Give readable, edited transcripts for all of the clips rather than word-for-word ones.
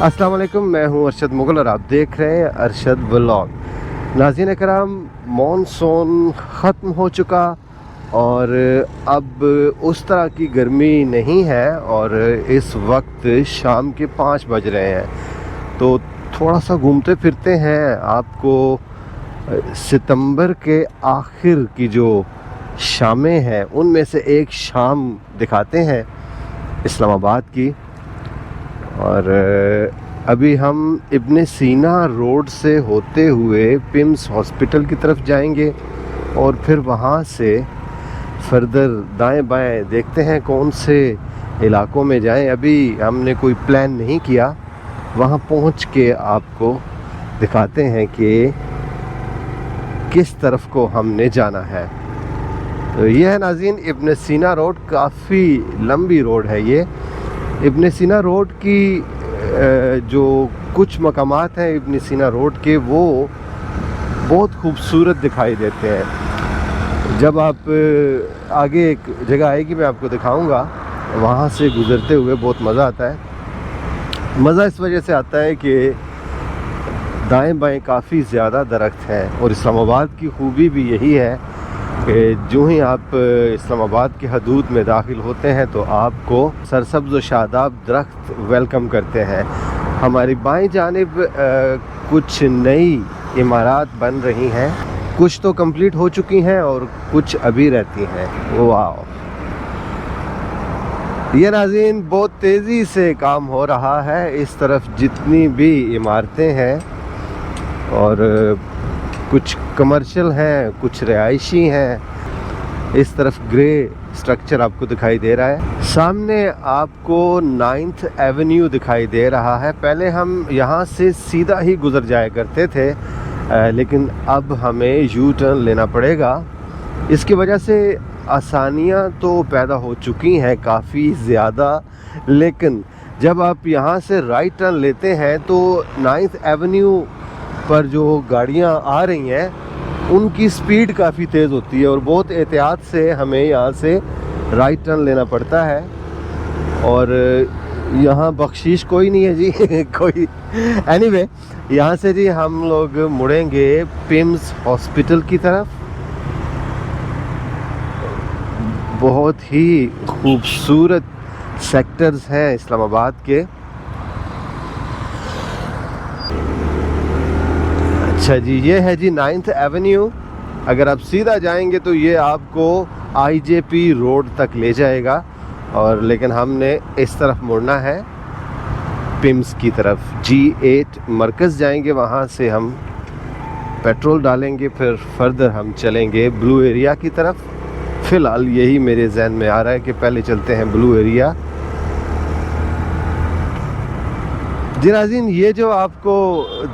अस्सलाम वालेकुम, मैं हूं अरशद मुगल और आप देख रहे हैं अरशद व्लॉग। नाज़रीन कराम, मॉनसून ख़त्म हो चुका और अब उस तरह की गर्मी नहीं है और इस वक्त शाम के 5 बज रहे हैं। तो थोड़ा सा घूमते फिरते हैं, आपको सितंबर के आखिर की जो शामें हैं उनमें से एक शाम दिखाते हैं इस्लामाबाद की। और अभी हम इब्न सीना रोड से होते हुए पिम्स हॉस्पिटल की तरफ जाएंगे और फिर वहाँ से फर्दर दाएं बाएं देखते हैं कौन से इलाकों में जाएं। अभी हमने कोई प्लान नहीं किया, वहाँ पहुँच के आपको दिखाते हैं कि किस तरफ को हमने जाना है। तो ये है नाज़रीन इब्न सीना रोड, काफ़ी लंबी रोड है ये। इब्न सीना रोड की जो कुछ मकामात हैं इब्न सीना रोड के, वो बहुत खूबसूरत दिखाई देते हैं। जब आप आगे एक जगह आएगी मैं आपको दिखाऊंगा, वहाँ से गुज़रते हुए बहुत मज़ा आता है। मज़ा इस वजह से आता है कि दाएं बाएं काफ़ी ज़्यादा दरख्त हैं और इस्लामाबाद की खूबी भी यही है कि जो ही आप इस्लामाबाद के हदूद में दाखिल होते हैं तो आपको सरसब्ज़ व शादाब दरख्त वेलकम करते हैं। हमारी बाएं जानिब कुछ नई इमारत बन रही हैं, कुछ तो कंप्लीट हो चुकी हैं और कुछ अभी रहती हैं। वाह, ये नाज़रीन बहुत तेज़ी से काम हो रहा है। इस तरफ जितनी भी इमारतें हैं और कुछ कमर्शियल हैं, कुछ रिहायशी हैं। इस तरफ ग्रे स्ट्रक्चर आपको दिखाई दे रहा है। सामने आपको 9th एवेन्यू दिखाई दे रहा है। पहले हम यहाँ से सीधा ही गुज़र जाया करते थे, लेकिन अब हमें यू टर्न लेना पड़ेगा। इसकी वजह से आसानियाँ तो पैदा हो चुकी हैं काफ़ी ज़्यादा, लेकिन जब आप यहाँ से राइट टर्न लेते हैं तो 9th एवेन्यू पर जो गाड़ियाँ आ रही हैं उनकी स्पीड काफ़ी तेज़ होती है और बहुत एहतियात से हमें यहाँ से राइट टर्न लेना पड़ता है। और यहाँ बख्शीश कोई नहीं है जी कोई एनीवे, यहाँ से जी हम लोग मुड़ेंगे पिम्स हॉस्पिटल की तरफ। बहुत ही खूबसूरत सेक्टर्स हैं इस्लामाबाद के। अच्छा जी, ये है जी 9th एवेन्यू। अगर आप सीधा जाएंगे तो ये आपको IJP रोड तक ले जाएगा, और लेकिन हमने इस तरफ मुड़ना है पिम्स की तरफ। G8 मरकज़ जाएंगे, वहाँ से हम पेट्रोल डालेंगे, फिर फर्दर हम चलेंगे ब्लू एरिया की तरफ। फ़िलहाल यही मेरे जहन में आ रहा है कि पहले चलते हैं ब्लू एरिया। जी नाज़रीन, ये जो आपको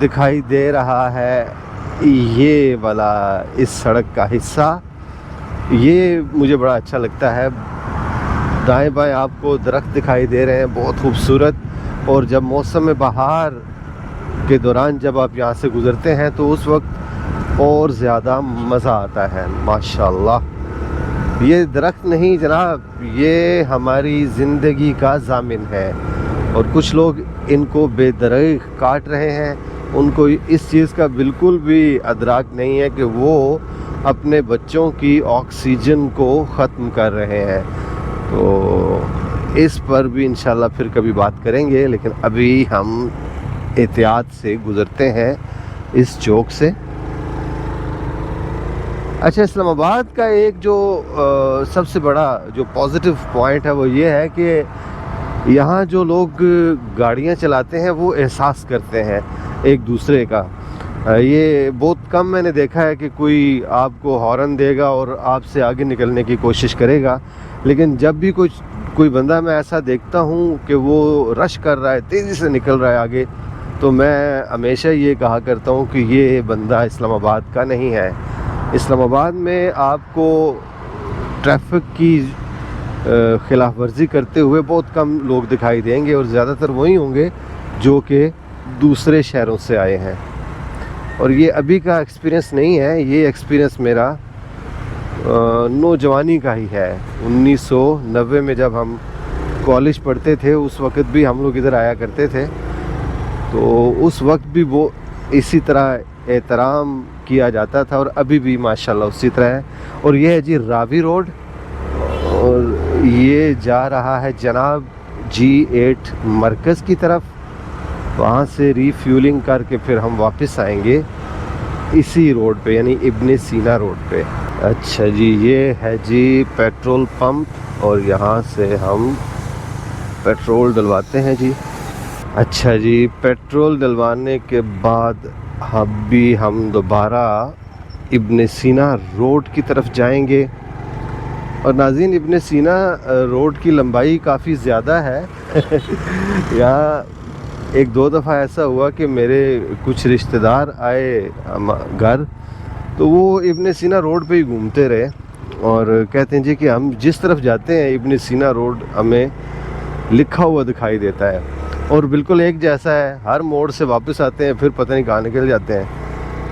दिखाई दे रहा है ये वाला इस सड़क का हिस्सा, ये मुझे बड़ा अच्छा लगता है। दाएं बाएं आपको दरख्त दिखाई दे रहे हैं, बहुत खूबसूरत। और जब मौसम बहार के दौरान जब आप यहाँ से गुज़रते हैं तो उस वक्त और ज़्यादा मज़ा आता है। माशाल्लाह, ये दरख्त नहीं जनाब, ये हमारी ज़िंदगी का ज़ामिन है और कुछ लोग इनको बेदरग काट रहे हैं। उनको इस चीज़ का बिल्कुल भी अदराक नहीं है कि वो अपने बच्चों की ऑक्सीजन को ख़त्म कर रहे हैं। तो इस पर भी इंशाल्लाह फिर कभी बात करेंगे, लेकिन अभी हम एहतियात से गुज़रते हैं इस चौक से। अच्छा, इस्लामाबाद का एक जो सबसे बड़ा जो पॉजिटिव पॉइंट है वो ये है कि यहाँ जो लोग गाड़ियाँ चलाते हैं वो एहसास करते हैं एक दूसरे का। ये बहुत कम मैंने देखा है कि कोई आपको हॉर्न देगा और आपसे आगे निकलने की कोशिश करेगा, लेकिन जब भी कोई बंदा मैं ऐसा देखता हूँ कि वो रश कर रहा है, तेज़ी से निकल रहा है आगे, तो मैं हमेशा ये कहा करता हूँ कि ये बंदा इस्लामाबाद का नहीं है। इस्लामाबाद में आपको ट्रैफिक की खिलाफ वर्जी करते हुए बहुत कम लोग दिखाई देंगे और ज़्यादातर वही होंगे जो कि दूसरे शहरों से आए हैं। और ये अभी का एक्सपीरियंस नहीं है, ये एक्सपीरियंस मेरा नौजवानी का ही है। 1990 में जब हम कॉलेज पढ़ते थे उस वक़्त भी हम लोग इधर आया करते थे। तो उस वक्त भी वो इसी तरह एहतराम किया जाता था और अभी भी माशाल्लाह उसी तरह है। और ये है जी रावी रोड, और ये जा रहा है जनाब G8 मरकज़ की तरफ। वहाँ से रीफ्यूलिंग करके फिर हम वापस आएंगे इसी रोड पे, यानी इब्ने सीना रोड पे। अच्छा जी, ये है जी पेट्रोल पंप और यहाँ से हम पेट्रोल डलवाते हैं जी। अच्छा जी, पेट्रोल डलवाने के बाद अभी हम दोबारा इब्ने सीना रोड की तरफ जाएंगे। और नाज़रीन, इब्ने सीना रोड की लंबाई काफ़ी ज़्यादा है। यहाँ एक दो दफ़ा ऐसा हुआ कि मेरे कुछ रिश्तेदार आए घर, तो वो इब्ने सीना रोड पे ही घूमते रहे और कहते हैं जी कि हम जिस तरफ जाते हैं इब्ने सीना रोड हमें लिखा हुआ दिखाई देता है और बिल्कुल एक जैसा है। हर मोड़ से वापस आते हैं फिर पता नहीं कहाँ निकल जाते हैं।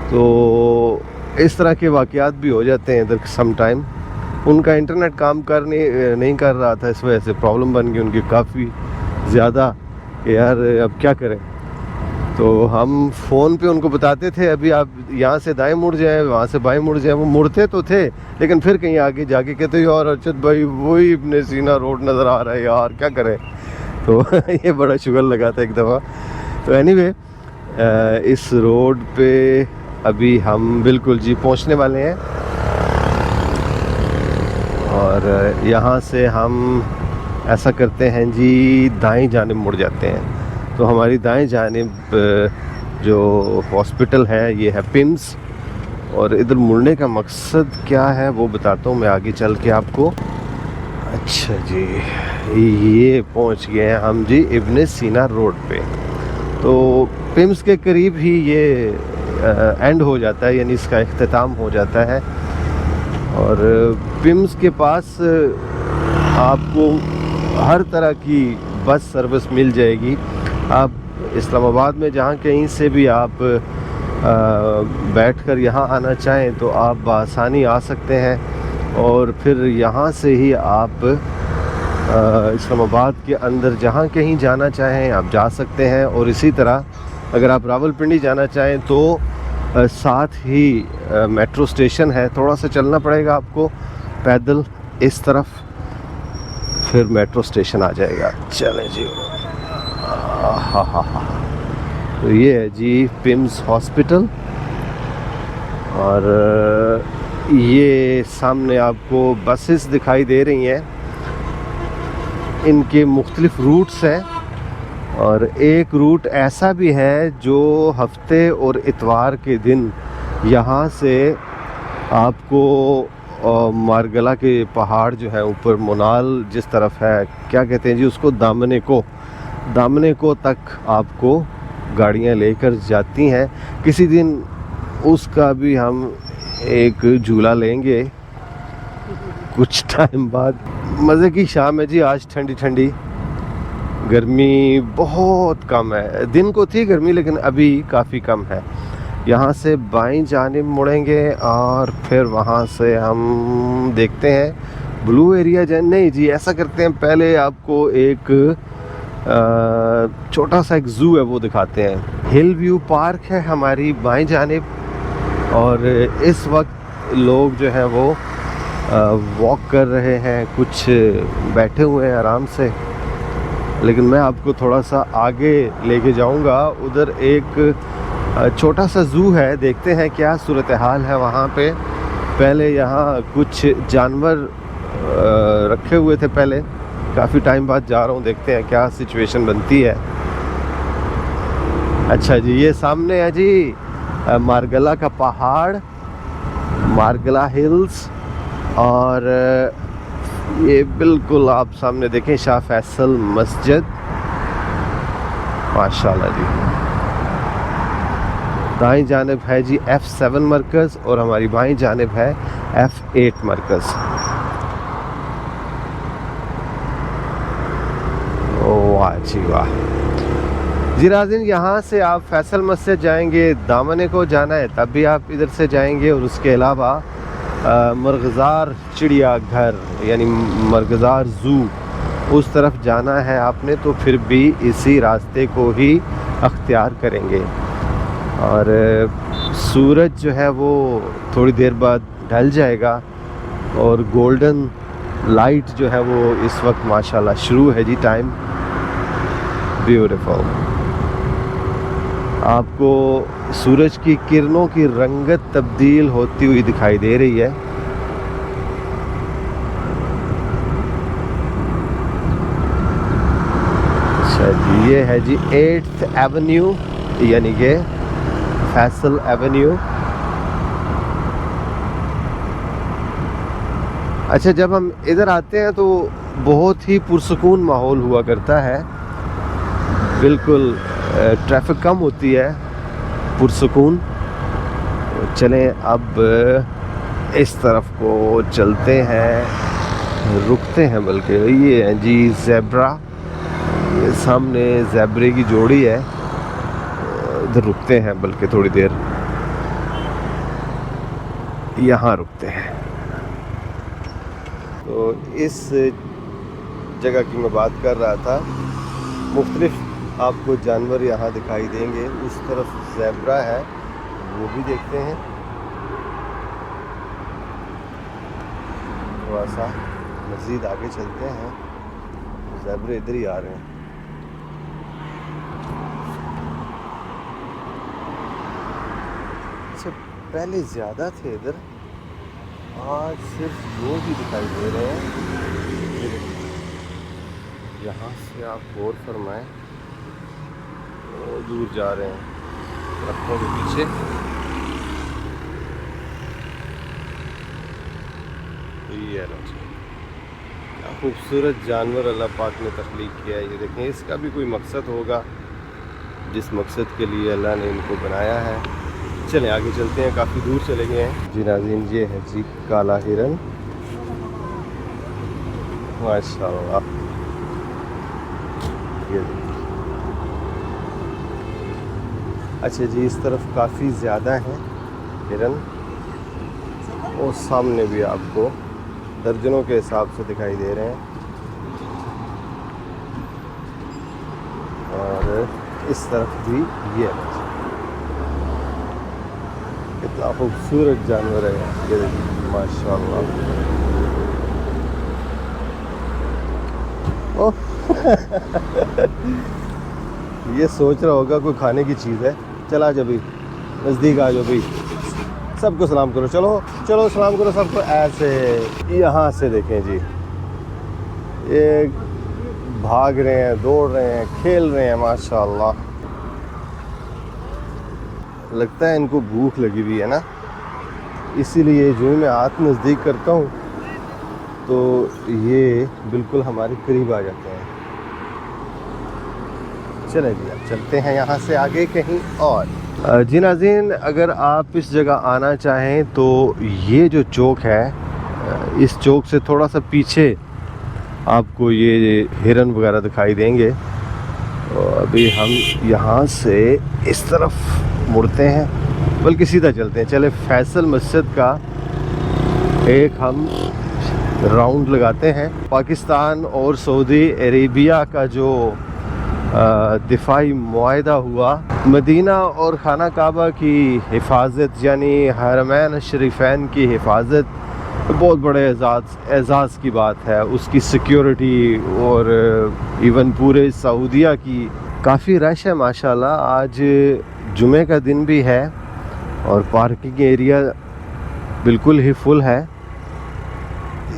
तो इस तरह के वाक़यात भी हो जाते हैं इधर सम टाइम। उनका इंटरनेट काम नहीं कर रहा था, इस वजह से प्रॉब्लम बन गई उनकी काफ़ी ज़्यादा कि यार अब क्या करें। तो हम फ़ोन पे उनको बताते थे अभी आप यहाँ से दाएं मुड़ जाएं, वहाँ से बाएं मुड़ जाएं। वो मुड़ते तो थे लेकिन फिर कहीं आगे जाके कहते यार अरशद भाई वही इब्ने सीना रोड नज़र आ रहा है यार, क्या करें। तो ये बड़ा शुगर लगा था एक दफ़ा। तो एनीवे, इस रोड पे अभी हम बिल्कुल जी पहुँचने वाले हैं और यहाँ से हम ऐसा करते हैं जी दाएं जानिब मुड़ जाते हैं। तो हमारी दाएं जानिब जो हॉस्पिटल है ये है पिम्स, और इधर मुड़ने का मकसद क्या है वो बताता हूँ मैं आगे चल के आपको। अच्छा जी, ये पहुँच गए हैं हम जी इब्ने सीना रोड पे। तो पिम्स के करीब ही ये एंड हो जाता है, यानी इसका इख्तिताम हो जाता है। और पिम्स के पास आपको हर तरह की बस सर्विस मिल जाएगी। आप इस्लामाबाद में जहाँ कहीं से भी आप बैठकर यहाँ आना चाहें तो आप बआसानी आ सकते हैं और फिर यहाँ से ही आप इस्लामाबाद के अंदर जहाँ कहीं जाना चाहें आप जा सकते हैं। और इसी तरह अगर आप रावलपिंडी जाना चाहें तो साथ ही मेट्रो स्टेशन है, थोड़ा सा चलना पड़ेगा आपको पैदल इस तरफ, फिर मेट्रो स्टेशन आ जाएगा। चलें जी, हाँ। तो ये है जी पिम्स हॉस्पिटल और ये सामने आपको बसेस दिखाई दे रही हैं। इनके मुख्तलिफ रूट्स हैं और एक रूट ऐसा भी है जो हफ्ते और इतवार के दिन यहाँ से आपको मारगला के पहाड़ जो है ऊपर मोनाल जिस तरफ है, क्या कहते हैं जी उसको, दामने को तक आपको गाड़ियाँ लेकर जाती हैं। किसी दिन उसका भी हम एक झूला लेंगे कुछ टाइम बाद। मज़े की शाम है जी, आज ठंडी ठंडी, गर्मी बहुत कम है। दिन को थी गर्मी लेकिन अभी काफ़ी कम है। यहाँ से बाईं जानिब मुड़ेंगे और फिर वहाँ से हम देखते हैं ब्लू एरिया नहीं जी, ऐसा करते हैं पहले आपको एक छोटा सा एक ज़ू है वो दिखाते हैं। हिल व्यू पार्क है हमारी बाईं जानिब और इस वक्त लोग जो हैं वो वॉक कर रहे हैं, कुछ बैठे हुए हैं आराम से। लेकिन मैं आपको थोड़ा सा आगे लेके जाऊंगा। उधर एक छोटा सा ज़ू है, देखते हैं क्या सूरत हाल है वहाँ पे। पहले यहाँ कुछ जानवर रखे हुए थे पहले, काफ़ी टाइम बाद जा रहा हूँ, देखते हैं क्या सिचुएशन बनती है। अच्छा जी, ये सामने है जी मारगला का पहाड़, मारगला हिल्स, और ये बिल्कुल आप सामने देखें शाह फैसल मस्जिद, माशाल्लाह जी। दाईं जानिब है जी F7 मरकज़ और हमारी बाईं जानिब है F8 मरकज़। वाह जी वाह जी। नाज़रीन, यहाँ से आप फैसल मस्जिद जाएंगे, दामने को जाना है तब भी आप इधर से जाएंगे। और उसके अलावा मरगज़ार चिड़ियाघर यानी मरगज़ार ज़ू उस तरफ जाना है आपने तो फिर भी इसी रास्ते को ही अख्तियार करेंगे। और सूरज जो है वो थोड़ी देर बाद ढल जाएगा और गोल्डन लाइट जो है वो इस वक्त माशाल्लाह शुरू है जी। Time beautiful. आपको सूरज की किरणों की रंगत तब्दील होती हुई दिखाई दे रही है। अच्छा जी, ये है जी 8th एवेन्यू यानी कि फैसल एवेन्यू। अच्छा, जब हम इधर आते हैं तो बहुत ही पुरसुकून माहौल हुआ करता है, बिल्कुल ट्रैफिक कम होती है, पुरसुकून। चलें अब इस तरफ को चलते हैं, रुकते हैं, बल्कि ये है जी ज़ेब्रा, ये सामने ज़ेब्रे की जोड़ी है। इधर रुकते हैं, बल्कि थोड़ी देर यहाँ रुकते हैं। तो इस जगह की मैं बात कर रहा था, मुख्तलिफ आपको जानवर यहाँ दिखाई देंगे। उस तरफ ज़ेब्रा है, वो भी देखते हैं। थोड़ा सा मज़ीद आगे चलते हैं, ज़ेब्रे इधर ही आ रहे हैं। अच्छा, पहले ज़्यादा थे इधर, आज सिर्फ 2 ही दिखाई दे रहे हैं। यहाँ से आप गौर फरमाएं, दूर जा रहे हैं रखों के पीछे। ये है क्या खूबसूरत जानवर अल्लाह पाक ने तख्लीक किया है। ये देखें, इसका भी कोई मकसद होगा जिस मकसद के लिए अल्लाह ने इनको बनाया है। चलें आगे चलते हैं, काफ़ी दूर चले गए हैं जी नाज़रीन। ये है जी काला हिरन, माशाअल्लाह। ये अच्छा जी, इस तरफ काफ़ी ज़्यादा हैं हिरन, और सामने भी आपको दर्जनों के हिसाब से दिखाई दे रहे हैं। और इस तरफ भी ये है, कितना खूबसूरत जानवर है ये देखिए, माशाअल्लाह। ओह ये सोच रहा होगा कोई खाने की चीज़ है। चला जब भी नज़दीक आ जाओ भाई, सबको सलाम करो, चलो चलो सलाम करो सबको। ऐसे यहाँ से देखें जी, ये भाग रहे हैं, दौड़ रहे हैं, खेल रहे हैं, माशाअल्लाह। लगता है इनको भूख लगी हुई है ना, इसीलिए जो ही मैं हाथ नज़दीक करता हूँ तो ये बिल्कुल हमारे करीब आ जाते हैं। चलें जी, अब चलते हैं यहाँ से आगे कहीं और। जी नाज़रीन, अगर आप इस जगह आना चाहें तो ये जो चौक है, इस चौक से थोड़ा सा पीछे आपको ये हिरन वगैरह दिखाई देंगे। और अभी हम यहाँ से इस तरफ मुड़ते हैं, बल्कि सीधा चलते हैं। चले फैसल मस्जिद का एक हम राउंड लगाते हैं। पाकिस्तान और सऊदी अरेबिया का जो दिफाई मुआहदा हुआ, मदीना और खाना काबा की हिफाजत यानी हरमैन शरीफैन की हिफाजत, बहुत बड़े एजाज़ की बात है। उसकी सिक्योरिटी और इवन पूरे सऊदिया की काफ़ी रश है माशाल्लाह। आज जुमे का दिन भी है और पार्किंग एरिया बिल्कुल ही फुल है।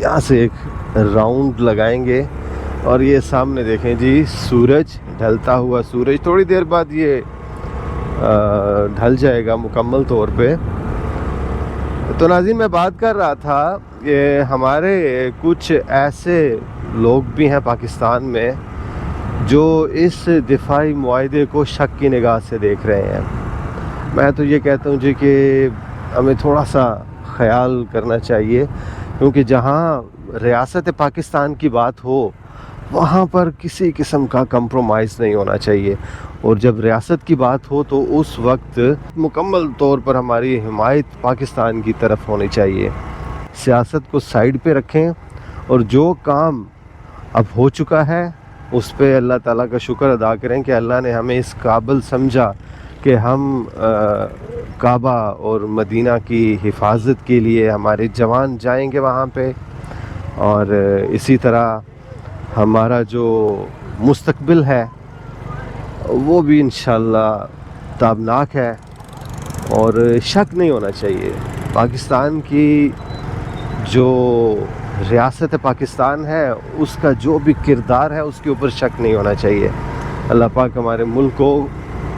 यहाँ से एक राउंड लगाएंगे और ये सामने देखें जी, सूरज ढलता हुआ सूरज, थोड़ी देर बाद ये ढल जाएगा मुकम्मल तौर पे। तो नाज़रीन, मैं बात कर रहा था कि हमारे कुछ ऐसे लोग भी हैं पाकिस्तान में जो इस दिफाई मुआहदे को शक की निगाह से देख रहे हैं। मैं तो ये कहता हूँ जी कि हमें थोड़ा सा ख्याल करना चाहिए, क्योंकि जहाँ रियासत पाकिस्तान की बात हो वहाँ पर किसी किस्म का कंप्रोमाइज़ नहीं होना चाहिए। और जब रियासत की बात हो तो उस वक्त मुकम्मल तौर पर हमारी हिमायत पाकिस्तान की तरफ होनी चाहिए। सियासत को साइड पे रखें और जो काम अब हो चुका है उस पे अल्लाह ताला का शुक्र अदा करें कि अल्लाह ने हमें इस काबिल समझा कि हम काबा और मदीना की हिफाजत के लिए हमारे जवान जाएंगे वहाँ पे, और इसी तरह हमारा जो मुस्तकबिल है वो भी इंशाअल्लाह ताबनाक है। और शक नहीं होना चाहिए, पाकिस्तान की जो रियासत पाकिस्तान है उसका जो भी किरदार है उसके ऊपर शक नहीं होना चाहिए। अल्लाह पाक हमारे मुल्क को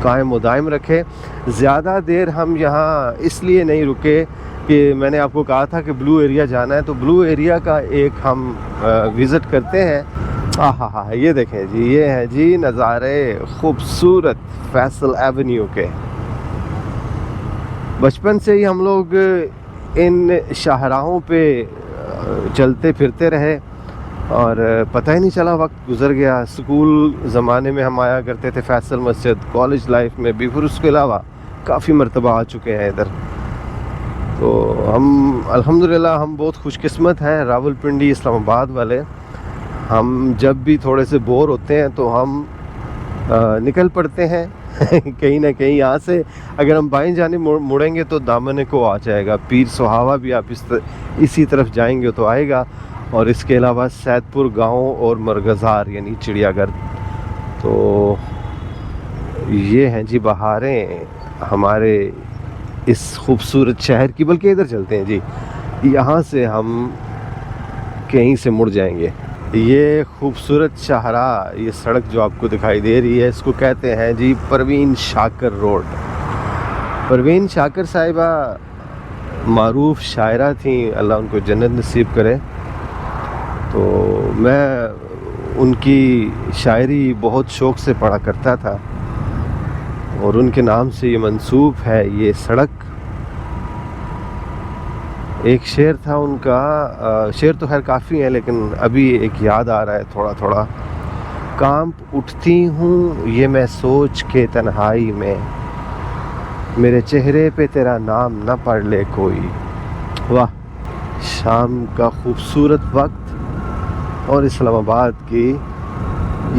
कायम व दायम रखे। ज़्यादा देर हम यहाँ इसलिए नहीं रुके कि मैंने आपको कहा था कि ब्लू एरिया जाना है, तो ब्लू एरिया का एक हम विज़िट करते हैं। हाँ, ये देखें जी, ये है जी नज़ारे खूबसूरत फैसल एवेन्यू के। बचपन से ही हम लोग इन शाहराहों पे चलते फिरते रहे और पता ही नहीं चला, वक्त गुज़र गया। स्कूल ज़माने में हम आया करते थे फैसल मस्जिद, कॉलेज लाइफ में भी, फिर उसके अलावा काफ़ी मरतबा आ चुके हैं इधर। तो हम अल्हम्दुलिल्लाह हम बहुत खुशकिस्मत हैं रावलपिंडी इस्लामाबाद वाले। हम जब भी थोड़े से बोर होते हैं तो हम निकल पड़ते हैं कहीं ना कहीं। यहाँ से अगर हम बाएं जाने मुड़ेंगे तो दामन को आ जाएगा, पीर सुहावा भी आप इसी तरफ जाएंगे तो आएगा, और इसके अलावा सैदपुर गांव और मरगज़ार यानी चिड़ियाघर। तो ये हैं जी बहारें हमारे इस खूबसूरत शहर की। बल्कि इधर चलते हैं जी, यहाँ से हम कहीं से मुड़ जाएंगे। ये खूबसूरत शाहरा, ये सड़क जो आपको दिखाई दे रही है, इसको कहते हैं जी परवीन शाकर रोड। परवीन शाकर साहिबा मारूफ शायरा थी, अल्लाह उनको जन्नत नसीब करे। तो मैं उनकी शायरी बहुत शौक़ से पढ़ा करता था और उनके नाम से ये मंसूब है ये सड़क। एक शेर था उनका, शेर तो खैर काफ़ी है लेकिन अभी एक याद आ रहा है थोड़ा थोड़ा। कांप उठती हूँ ये मैं सोच के तन्हाई में, मेरे चेहरे पे तेरा नाम न पढ़ ले कोई। वाह, शाम का खूबसूरत वक्त और इस्लामाबाद की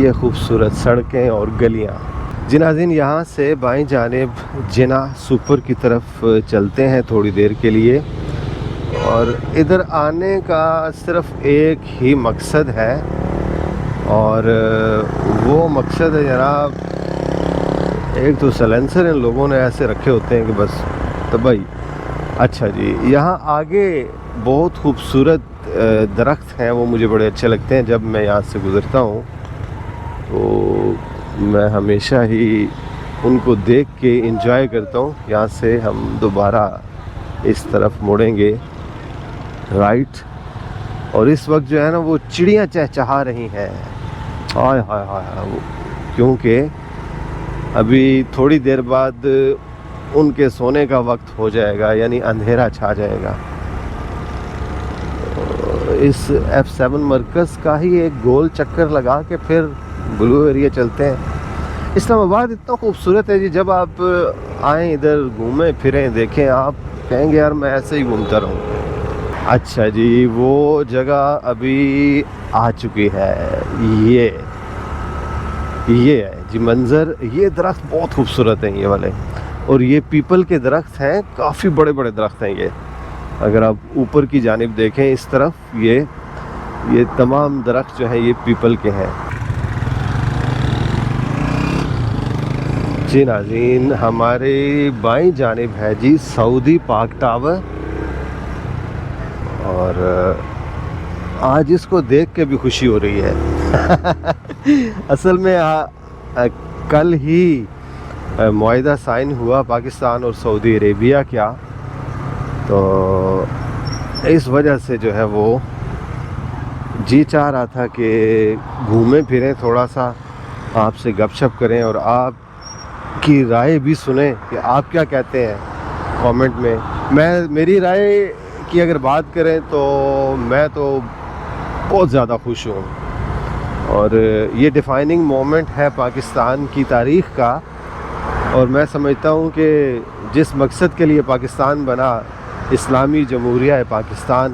ये खूबसूरत सड़कें और गलियाँ। जी नाज़रीन, यहाँ से बाएं जानिब जिना सुपर की तरफ चलते हैं थोड़ी देर के लिए, और इधर आने का सिर्फ एक ही मकसद है, और वो मकसद है जनाब, एक तो सलेंसर इन लोगों ने ऐसे रखे होते हैं कि बस तबाही। अच्छा जी, यहाँ आगे बहुत खूबसूरत दरख्त हैं, वो मुझे बड़े अच्छे लगते हैं। जब मैं यहाँ से गुज़रता हूँ तो मैं हमेशा ही उनको देख के इंजॉय करता हूँ। यहाँ से हम दोबारा इस तरफ मुड़ेंगे राइट, और इस वक्त जो है ना वो चिड़ियाँ चहचहा रही हैं। हाय हाय हाय, क्योंकि अभी थोड़ी देर बाद उनके सोने का वक्त हो जाएगा, यानी अंधेरा छा जाएगा। इस F7 मरकज़ का ही एक गोल चक्कर लगा के फिर ब्लू एरिया चलते हैं। इस्लामाबाद इतना खूबसूरत है जी, जब आप आएँ इधर घूमें फिरें देखें, आप कहेंगे यार मैं ऐसे ही घूमता रहूँ। अच्छा जी, वो जगह अभी आ चुकी है। ये है जी मंज़र। ये दरख्त बहुत खूबसूरत हैं ये वाले, और ये पीपल के दरख्त हैं, काफ़ी बड़े बड़े दरख्त हैं ये। अगर आप ऊपर की जानिब देखें इस तरफ, ये तमाम दरख्त जो हैं ये पीपल के हैं। जी नाज़रीन, हमारे बाईं जानिब है जी सऊदी पाक टावर, और आज इसको देख के भी खुशी हो रही है। असल में कल ही मुआहिदा साइन हुआ पाकिस्तान और सऊदी अरेबिया का, तो इस वजह से जो है वो जी चाह रहा था कि घूमें फिरें, थोड़ा सा आपसे गपशप करें और आपकी राय भी सुने कि आप क्या कहते हैं कमेंट में। मेरी राय की अगर बात करें तो मैं तो बहुत ज़्यादा खुश हूँ, और ये डिफ़ाइनिंग मोमेंट है पाकिस्तान की तारीख़ का, और मैं समझता हूँ कि जिस मकसद के लिए पाकिस्तान बना, इस्लामी जमहूरिया पाकिस्तान,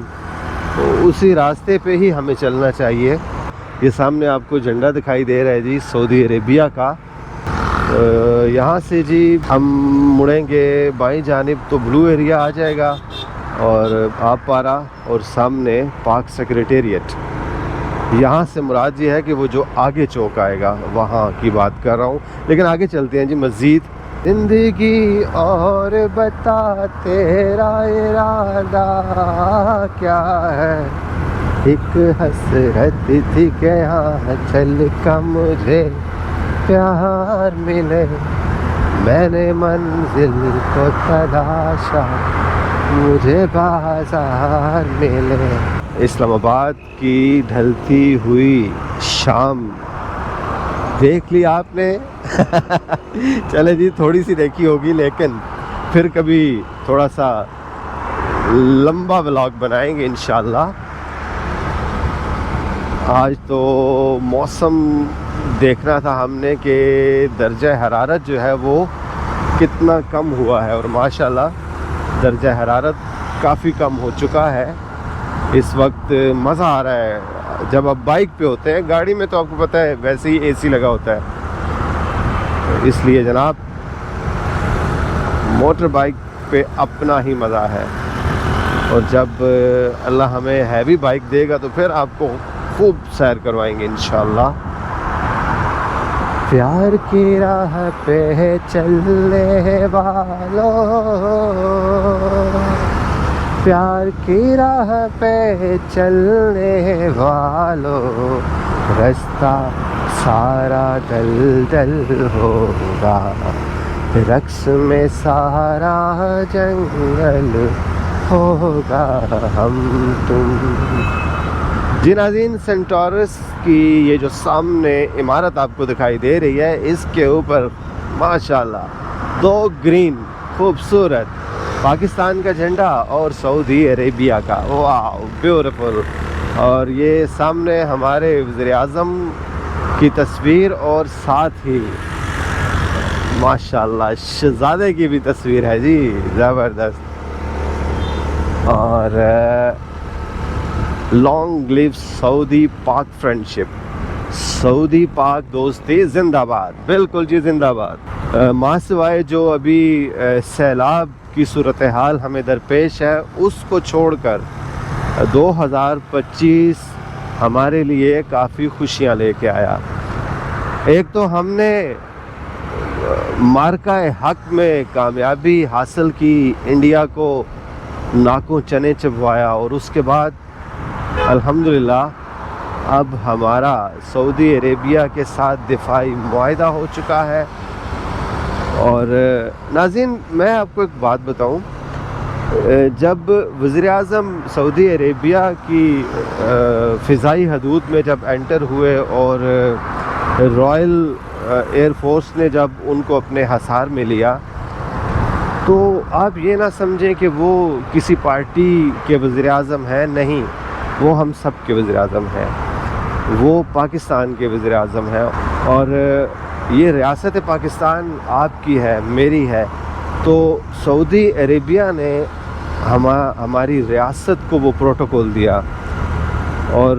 तो उसी रास्ते पे ही हमें चलना चाहिए। ये सामने आपको झंडा दिखाई दे रहा है जी सऊदी अरेबिया का। यहाँ से जी हम मुड़ेंगे बाईं जानिब तो ब्लू एरिया आ जाएगा और आपपारा और सामने पाक सेक्रेटेरिएट। यहाँ से मुराद ये है कि वो जो आगे चौक आएगा वहाँ की बात कर रहा हूँ। लेकिन आगे चलते हैं जी मस्जिद। जिंदगी और बता तेरा इरादा क्या है, एक हसरत थी कि यहाँ चल का मुझे प्यार मिले, मैंने मंजिल को तलाशा मुझे बाजार मिले। इस्लामाबाद की ढलती हुई शाम देख ली आपने? चले जी, थोड़ी सी देखी होगी, लेकिन फिर कभी थोड़ा सा लंबा व्लॉग बनाएंगे इंशाल्लाह। आज तो मौसम देखना था हमने कि दर्जा हरारत जो है वो कितना कम हुआ है, और माशाल्लाह दर्जा हरारत काफ़ी कम हो चुका है इस वक्त। मज़ा आ रहा है जब आप बाइक पे होते हैं। गाड़ी में तो आपको पता है वैसे ही एसी लगा होता है, इसलिए जनाब मोटर बाइक पे अपना ही मज़ा है। और जब अल्लाह हमें हैवी बाइक देगा तो फिर आपको खूब सैर करवाएंगे इंशाल्लाह। प्यार की राह पे चलने वालों, प्यार की राह पे चलने वालों, रास्ता सारा दलदल होगा, रक्स में सारा जंगल होगा, हम तुम। जी नाज़रीन, सेंटोरस की ये जो सामने इमारत आपको दिखाई दे रही है, इसके ऊपर माशाल्लाह 2 ग्रीन खूबसूरत पाकिस्तान का झंडा और सऊदी अरेबिया का। वाह ब्यूटीफुल। और ये सामने हमारे वज़ीर आज़म की तस्वीर और साथ ही माशाल्लाह शहज़ादे की भी तस्वीर है जी, ज़बरदस्त। और लॉन्ग लिव सऊदी पाक फ्रेंडशिप, सऊदी पाक दोस्ती जिंदाबाद। बिल्कुल जी जिंदाबाद। माँ सिवाय जो अभी सैलाब की सूरत हाल हमें दरपेश है, उसको छोड़कर 2025 हमारे लिए काफ़ी खुशियाँ लेके आया। एक तो हमने मार्का हक में कामयाबी हासिल की, इंडिया को नाकों चने चबवाया, और उसके बाद अल्हम्दुलिल्लाह अब हमारा सऊदी अरेबिया के साथ दिफाई मुआहदा हो चुका है। और नाज़रीन, मैं आपको एक बात बताऊं, जब वज़ीर आज़म सऊदी अरेबिया की फ़िज़ाई हदूद में जब एंटर हुए और रॉयल एयर फोर्स ने जब उनको अपने हसार में लिया, तो आप ये ना समझें कि वो किसी पार्टी के वज़ीर आज़म हैं, नहीं, वो हम सब के वज़ीर आज़म हैं, वो पाकिस्तान के वज़ीर आज़म हैं। और ये रियासत पाकिस्तान आपकी है, मेरी है, तो सऊदी अरेबिया ने हमारी रियासत को वो प्रोटोकॉल दिया। और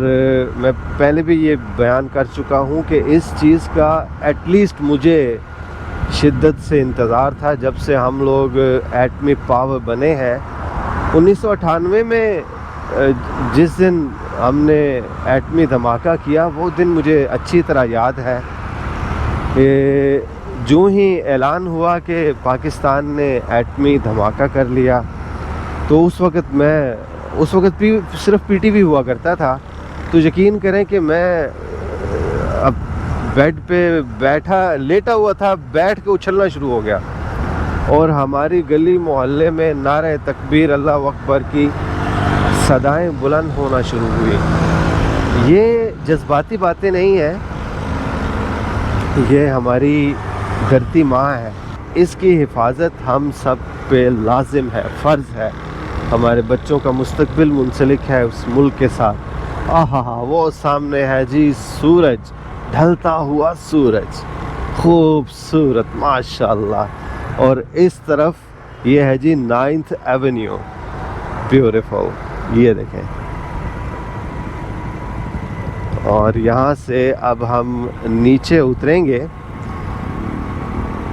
मैं पहले भी ये बयान कर चुका हूँ कि इस चीज़ का एटलीस्ट मुझे शिद्दत से इंतज़ार था जब से हम लोग एटमी पावर बने हैं। 1998 में जिस दिन हमने एटमी धमाका किया, वो दिन मुझे अच्छी तरह याद है कि जो ही ऐलान हुआ कि पाकिस्तान ने एटमी धमाका कर लिया, तो उस वक्त सिर्फ पीटीवी हुआ करता था। तो यकीन करें कि मैं अब बेड पे लेटा हुआ था, बैठ के उछलना शुरू हो गया, और हमारी गली मोहल्ले में नारे तकबीर अल्लाह अकबर की सदाएं बुलंद होना शुरू हुई। ये जज्बाती बातें नहीं है, ये हमारी धरती माँ है, इसकी हिफाजत हम सब पे लाजिम है, फ़र्ज़ है। हमारे बच्चों का मुस्तकबिल मुंसलिक है उस मुल्क के साथ। आहा, वो सामने है जी सूरज, ढलता हुआ सूरज, खूबसूरत माशाल्लाह। और इस तरफ ये है जी 9th एवेन्यू, ब्यूटीफुल। ये देखें और यहाँ से अब हम नीचे उतरेंगे।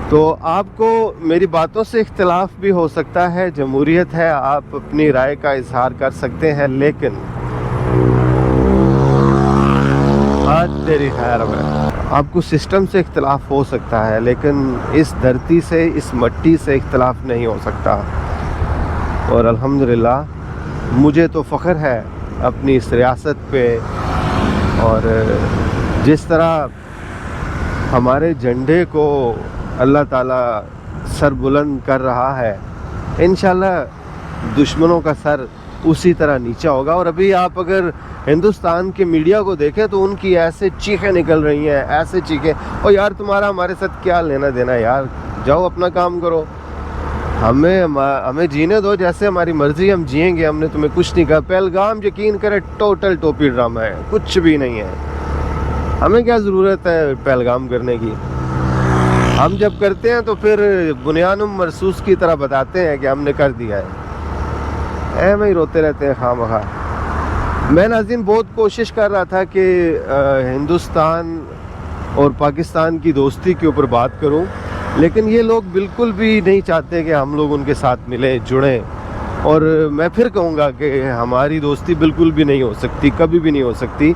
तो आपको मेरी बातों से इख्तिलाफ भी हो सकता है, जमहूरियत है, आप अपनी राय का इजहार कर सकते हैं, लेकिन आज तेरी खैर में आपको सिस्टम से इख्तिलाफ हो सकता है, लेकिन इस धरती से, इस मट्टी से इख्तिलाफ नहीं हो सकता। और अल्हम्दुलिल्लाह मुझे तो फ़ख्र है अपनी इस रियासत पे, और जिस तरह हमारे झंडे को अल्लाह ताला सर बुलंद कर रहा है, इंशाल्लाह दुश्मनों का सर उसी तरह नीचा होगा। और अभी आप अगर हिंदुस्तान के मीडिया को देखें तो उनकी ऐसे चीखें निकल रही हैं, ऐसे चीखें, और यार तुम्हारा हमारे साथ क्या लेना देना यार, जाओ अपना काम करो, हमें जीने दो जैसे हमारी मर्जी, हम जिएंगे, हमने तुम्हें कुछ नहीं कहा। पहलगाम यकीन करें टोटल टोपी ड्रामा है, कुछ भी नहीं है। हमें क्या ज़रूरत है पहलगाम करने की? हम जब करते हैं तो फिर बुनियानुम मरसूस की तरह बताते हैं कि हमने कर दिया है, ऐਵੇਂ ही रोते रहते हैं खामखा। मैं नाज़रीन बहुत कोशिश कर रहा था कि हिंदुस्तान और पाकिस्तान की दोस्ती के ऊपर बात करूं, लेकिन ये लोग बिल्कुल भी नहीं चाहते कि हम लोग उनके साथ मिलें, जुड़ें। और मैं फिर कहूँगा कि हमारी दोस्ती बिल्कुल भी नहीं हो सकती, कभी भी नहीं हो सकती,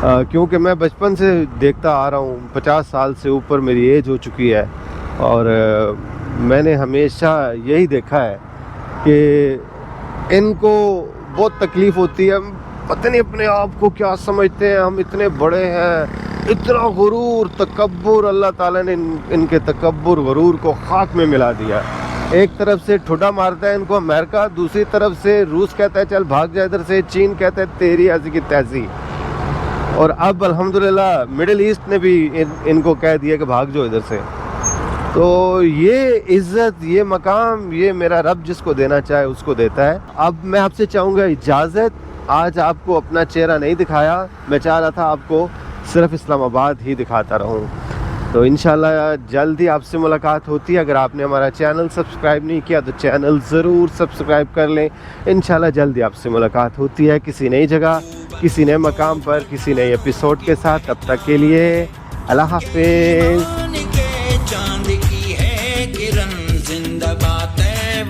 क्योंकि मैं बचपन से देखता आ रहा हूँ, 50 साल से ऊपर मेरी एज हो चुकी है, और मैंने हमेशा यही देखा है कि इनको बहुत तकलीफ़ होती है। पता नहीं अपने आप को क्या समझते हैं, हम इतने बड़े हैं, इतना गुरूर, तकब्बुर, अल्लाह ताला ने इनके तकब्बुर, गुरूर को खाक में मिला दिया। एक तरफ से ठुड्डा मारता है इनको अमेरिका, दूसरी तरफ से रूस कहता है चल भाग जा इधर से, चीन कहता है तेरी ऐसी की तैसी, और अब अल्हम्दुलिल्लाह मिडिल ईस्ट ने भी इनको कह दिया कि भाग जाओ इधर से। तो ये इज़्ज़त, ये मकाम, ये मेरा रब जिसको देना चाहे उसको देता है। अब मैं आपसे चाहूँगा इजाज़त, आज आपको अपना चेहरा नहीं दिखाया, मैं चाह रहा था आपको सिर्फ इस्लामाबाद ही दिखाता रहूं। तो इंशाल्लाह जल्द ही आपसे मुलाकात होती है। अगर आपने हमारा चैनल सब्सक्राइब नहीं किया तो चैनल ज़रूर सब्सक्राइब कर लें। इंशाल्लाह जल्द ही आपसे मुलाकात होती है किसी नई जगह, किसी नए मकाम पर, किसी नए एपिसोड के साथ। तब तक के लिए अल्लाह हाफ़िज़। चांद की है किरण, जिंदा बात है